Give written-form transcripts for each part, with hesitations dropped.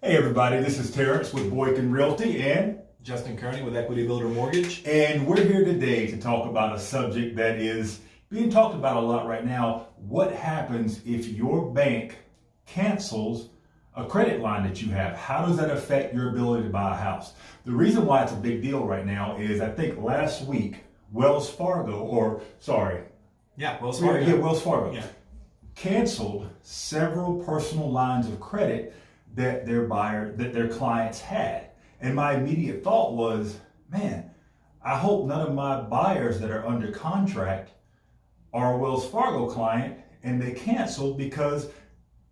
Hey everybody, this is Terrence with Boykin Realty and Justin Kearney with Equity Builder Mortgage. and we're here today to talk about a subject that is being talked about a lot right now. What happens if your bank cancels a credit line that you have? How does that affect your ability to buy a house? The reason why it's a big deal right now is I think last week Wells Fargo, Wells Fargo. Wells Fargo Yeah. canceled several personal lines of credit that their clients had. And my immediate thought was, man, I hope none of my buyers that are under contract are a Wells Fargo client and they canceled, because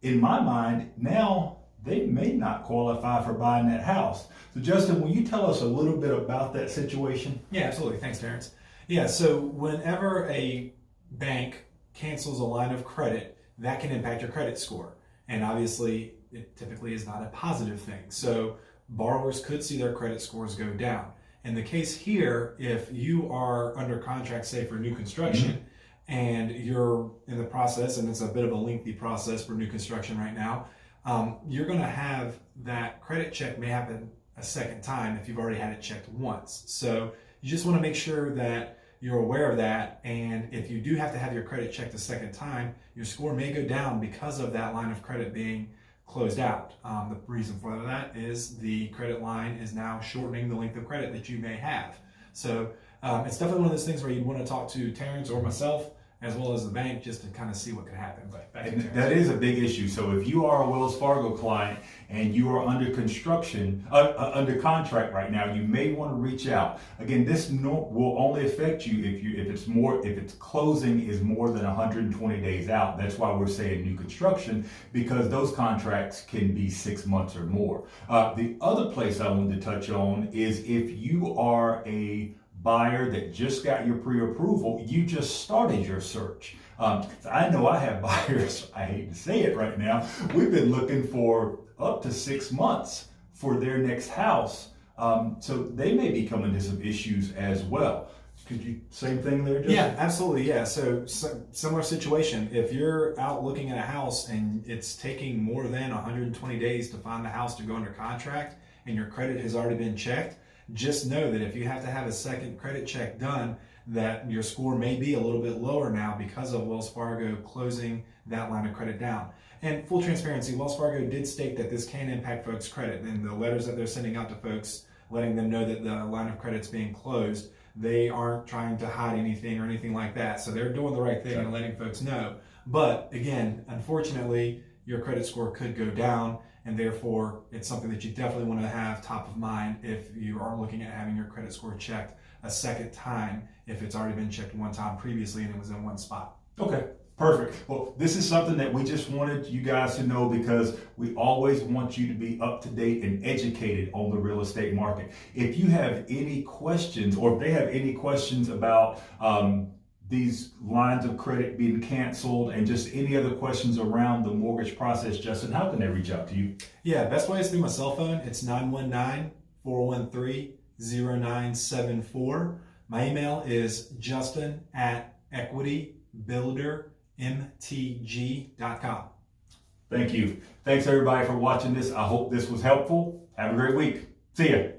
in my mind, now they may not qualify for buying that house. So Justin, will you tell us a little bit about that situation? Yeah, absolutely. Thanks, Terrence. Yeah, so whenever a bank cancels a line of credit, that can impact your credit score. And obviously, it typically is not a positive thing. So borrowers could see their credit scores go down. In the case here, if you are under contract, say for new construction, and you're in the process, and it's a bit of a lengthy process for new construction right now, you're going to have that credit check may happen a second time if you've already had it checked once. So you just want to make sure that you're aware of that, and if you do have to have your credit checked a second time, your score may go down because of that line of credit being closed out. The reason for that is the credit line is now shortening the length of credit that you may have. So it's definitely one of those things where you'd want to talk to Terrence or myself, as well as the bank, just to kind of see what could happen. But back to Terrence. That is a big issue. So if you are a Wells Fargo client and you are under under contract right now, you may want to reach out. Again, this will only affect you if its closing is more than 120 days out. That's why we're saying new construction, because those contracts can be 6 months or more. The other place I wanted to touch on is if you are a buyer that just got your pre-approval, you just started your search. I know I have buyers, I hate to say it right now, we've been looking for up to 6 months for their next house. So they may be coming to some issues as well. Could you, same thing there, Justin? Yeah, absolutely. Yeah. So similar situation. If you're out looking at a house and it's taking more than 120 days to find the house to go under contract and your credit has already been checked, just know that if you have to have a second credit check done, that your score may be a little bit lower now because of Wells Fargo closing that line of credit down. And full transparency, Wells Fargo did state that this can impact folks' credit. And the letters that they're sending out to folks, letting them know that the line of credit's being closed, they aren't trying to hide anything or anything like that. So they're doing the right thing and letting folks know. But again, unfortunately, your credit score could go down, and therefore it's something that you definitely want to have top of mind if you are looking at having your credit score checked a second time, if it's already been checked one time previously and it was in one spot. Okay, perfect. Well, this is something that we just wanted you guys to know, because we always want you to be up to date and educated on the real estate market. If you have any questions, or if they have any questions about these lines of credit being canceled and just any other questions around the mortgage process, Justin, how can they reach out to you? Yeah, best way is through my cell phone. It's 919-413-0974. My email is justin@equitybuildermtg.com. Thank you. Thanks everybody for watching this. I hope this was helpful. Have a great week. See ya.